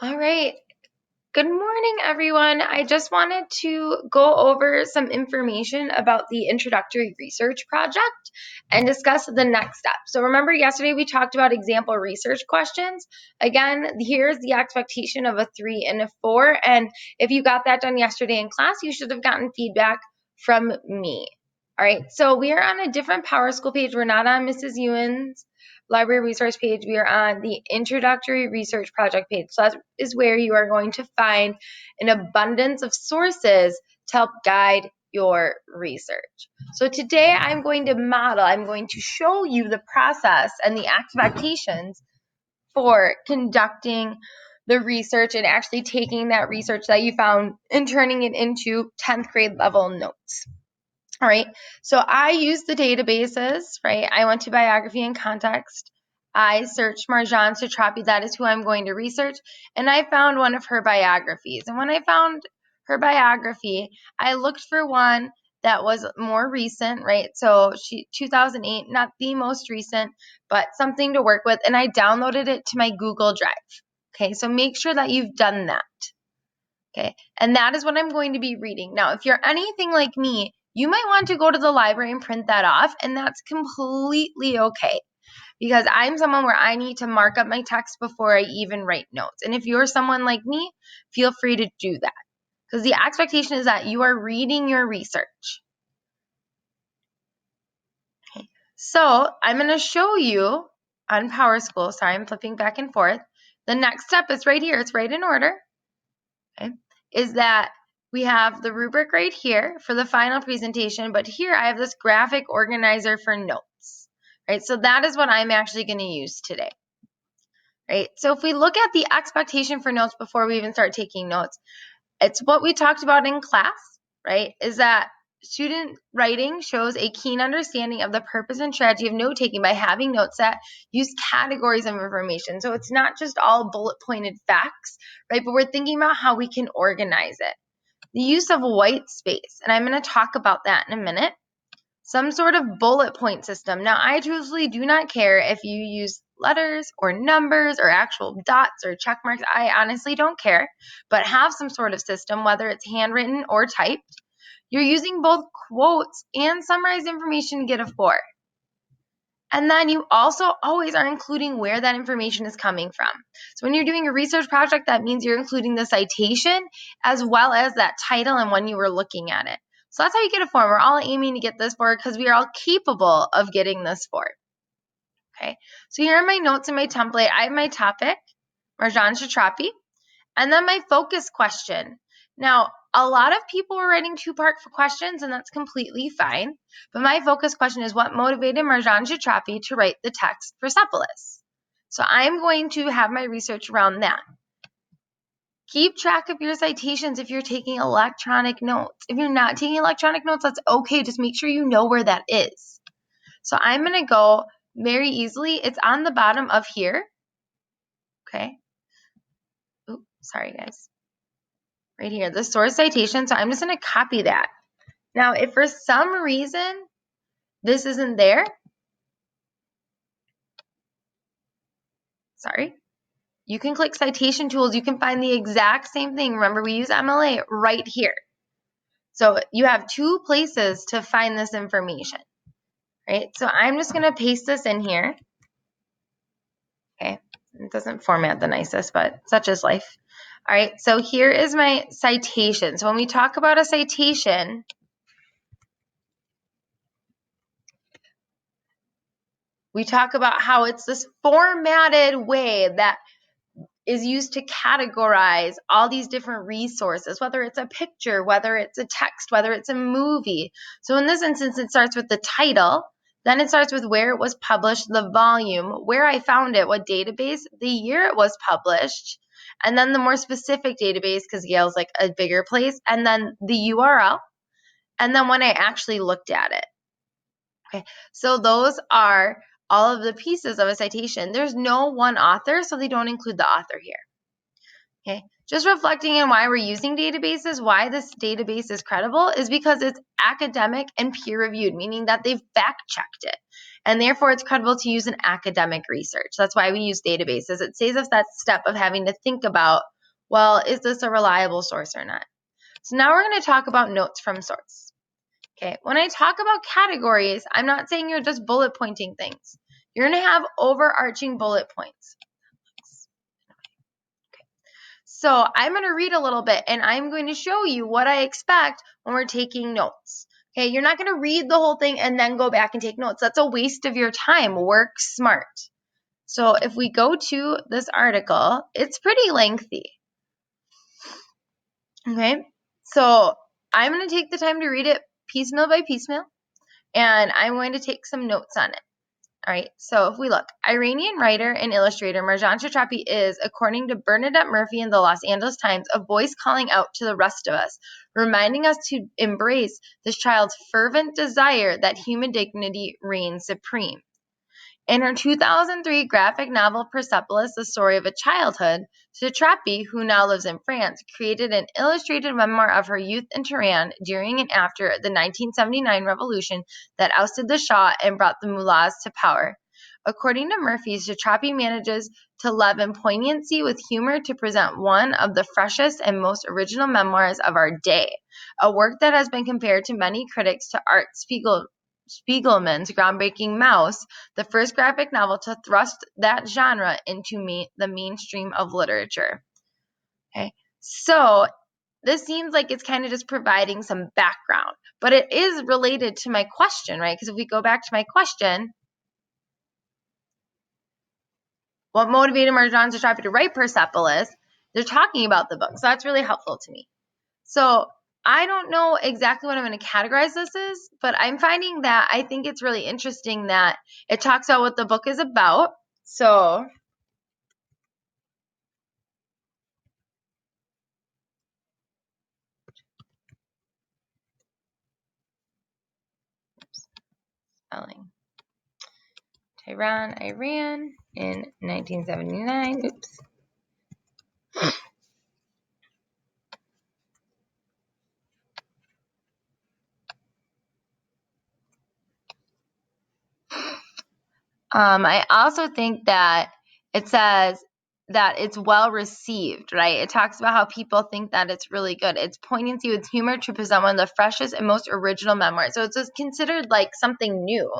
All right. Good morning, everyone. I just wanted to go over some information about the introductory research project and discuss the next step. So remember yesterday we talked about example research questions. Again, here's the expectation of a 3 and a 4. And if you got that done yesterday in class, you should have gotten feedback from me. All right, so we are on a different PowerSchool page. We're not on Mrs. Ewan's library resource page. We are on the introductory research project page. So that is where you are going to find an abundance of sources to help guide your research. So today I'm going to show you the process and the expectations for conducting the research and actually taking that research that you found and turning it into 10th grade level notes. All right, so I use the databases, right? I went to biography and context. I searched Marjane Satrapi, that is who I'm going to research, and I found one of her biographies. And when I found her biography, I looked for one that was more recent, right? So 2008, not the most recent, but something to work with, and I downloaded it to my Google Drive. Okay, so make sure that you've done that. Okay, and that is what I'm going to be reading. Now, if you're anything like me, you might want to go to the library and print that off, and that's completely okay because I'm someone where I need to mark up my text before I even write notes. And if you're someone like me, feel free to do that because the expectation is that you are reading your research. Okay. So I'm going to show you on PowerSchool. Sorry, I'm flipping back and forth. The next step is right here. It's right in order. Okay. Is that we have the rubric right here for the final presentation, but here I have this graphic organizer for notes, right? So that is what I'm actually going to use today, right? So if we look at the expectation for notes before we even start taking notes, it's what we talked about in class, right? Is that student writing shows a keen understanding of the purpose and strategy of note-taking by having notes that use categories of information. So it's not just all bullet-pointed facts, right? But we're thinking about how we can organize it. The use of white space, and I'm going to talk about that in a minute. Some sort of bullet point system. Now, I truthfully do not care if you use letters or numbers or actual dots or check marks. I honestly don't care, but have some sort of system, whether it's handwritten or typed. You're using both quotes and summarized information to get a 4. And then you also always are including where that information is coming from. So when you're doing a research project, that means you're including the citation as well as that title and when you were looking at it. So that's how you get a 4. We're all aiming to get this 4 because we are all capable of getting this 4. Okay, so here are my notes in my template. I have my topic, Marjane Satrapi, and then my focus question. Now, a lot of people are writing 2-part questions, and that's completely fine. But my focus question is what motivated Marjane Satrapi to write the text Persepolis? So I'm going to have my research around that. Keep track of your citations if you're taking electronic notes. If you're not taking electronic notes, that's okay. Just make sure you know where that is. So I'm going to go very easily. It's on the bottom of here. Okay. Oops, sorry, guys. Right here, the source citation. So I'm just going to copy that. Now, if for some reason this isn't there, you can click citation tools. You can find the exact same thing. Remember, we use MLA right here. So you have 2 places to find this information, right? So I'm just going to paste this in here. Okay, it doesn't format the nicest, but such is life. All right, so here is my citation. So when we talk about a citation, we talk about how it's this formatted way that is used to categorize all these different resources, whether it's a picture, whether it's a text, whether it's a movie. So in this instance, it starts with the title, then it starts with where it was published, the volume, where I found it, what database, the year it was published, and then the more specific database, because Yale's like a bigger place, and then the URL, and then when I actually looked at it. Okay, so those are all of the pieces of a citation. There's no one author, so they don't include the author here. Okay, just reflecting on why we're using databases, why this database is credible is because it's academic and peer-reviewed, meaning that they've fact-checked it. And therefore, it's credible to use in academic research. That's why we use databases. It saves us that step of having to think about well, is this a reliable source or not? So now we're going to talk about notes from source. Okay, when I talk about categories, I'm not saying you're just bullet pointing things. You're going to have overarching bullet points. So I'm going to read a little bit and I'm going to show you what I expect when we're taking notes. Okay, you're not going to read the whole thing and then go back and take notes. That's a waste of your time. Work smart. So if we go to this article, it's pretty lengthy. Okay, so I'm going to take the time to read it piecemeal by piecemeal, and I'm going to take some notes on it. All right, so if we look, Iranian writer and illustrator Marjane Satrapi is, according to Bernadette Murphy in the Los Angeles Times, a voice calling out to the rest of us, reminding us to embrace this child's fervent desire that human dignity reigns supreme. In her 2003 graphic novel Persepolis, The Story of a Childhood, Satrapi, who now lives in France, created an illustrated memoir of her youth in Tehran during and after the 1979 revolution that ousted the Shah and brought the mullahs to power. According to Murphy, Satrapi manages to leaven poignancy with humor to present one of the freshest and most original memoirs of our day, a work that has been compared to many critics to Art Spiegelman's groundbreaking Maus, the first graphic novel to thrust that genre into the mainstream of literature. Okay, so this seems like it's kind of just providing some background, but it is related to my question, right? Because if we go back to my question, what motivated Marjane Satrapi to write Persepolis? They're talking about the book, so that's really helpful to me. So I don't know exactly what I'm going to categorize this as, but I'm finding that I think it's really interesting that it talks about what the book is about. So spelling. Tehran, Iran in 1979. Oops. I also think that it says that it's well received, right? It talks about how people think that it's really good. It's poignancy with humor to present one of the freshest and most original memoirs. So it's just considered like something new.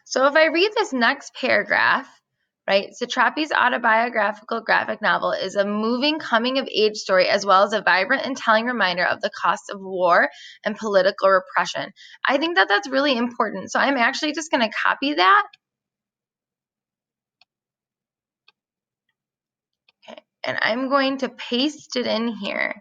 So if I read this next paragraph, right, Satrapi's autobiographical graphic novel is a moving coming-of-age story as well as a vibrant and telling reminder of the costs of war and political repression. I think that that's really important. So I'm actually just going to copy that. Okay, and I'm going to paste it in here.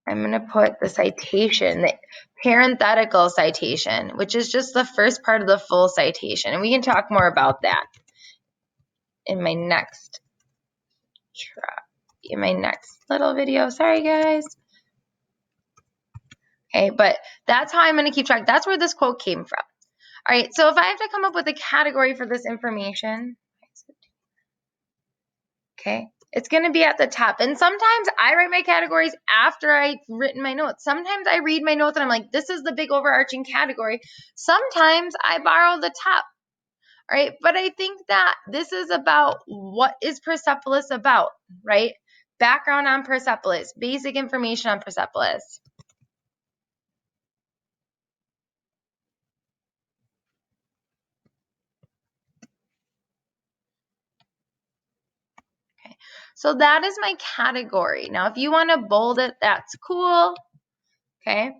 I'm going to put the citation, the parenthetical citation, which is just the first part of the full citation. And we can talk more about that in my next little video. Sorry, guys. Okay, but that's how I'm going to keep track. That's where this quote came from. All right, so if I have to come up with a category for this information, okay, it's going to be at the top. And sometimes I write my categories after I've written my notes. Sometimes I read my notes and I'm like, this is the big overarching category. Sometimes I borrow the top. All right, but I think that this is about what is Persepolis about, right? Background on Persepolis, basic information on Persepolis. Okay, so that is my category. Now, if you want to bold it, that's cool. Okay.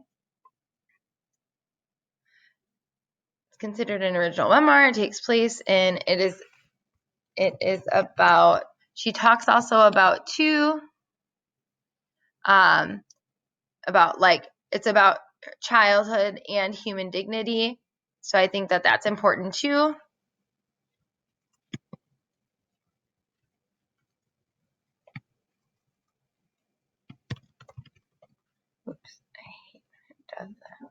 It's considered an original memoir. It takes place in, it is about, she talks also about about like, it's about childhood and human dignity. So I think that that's important too. Oops, I hate when it does that.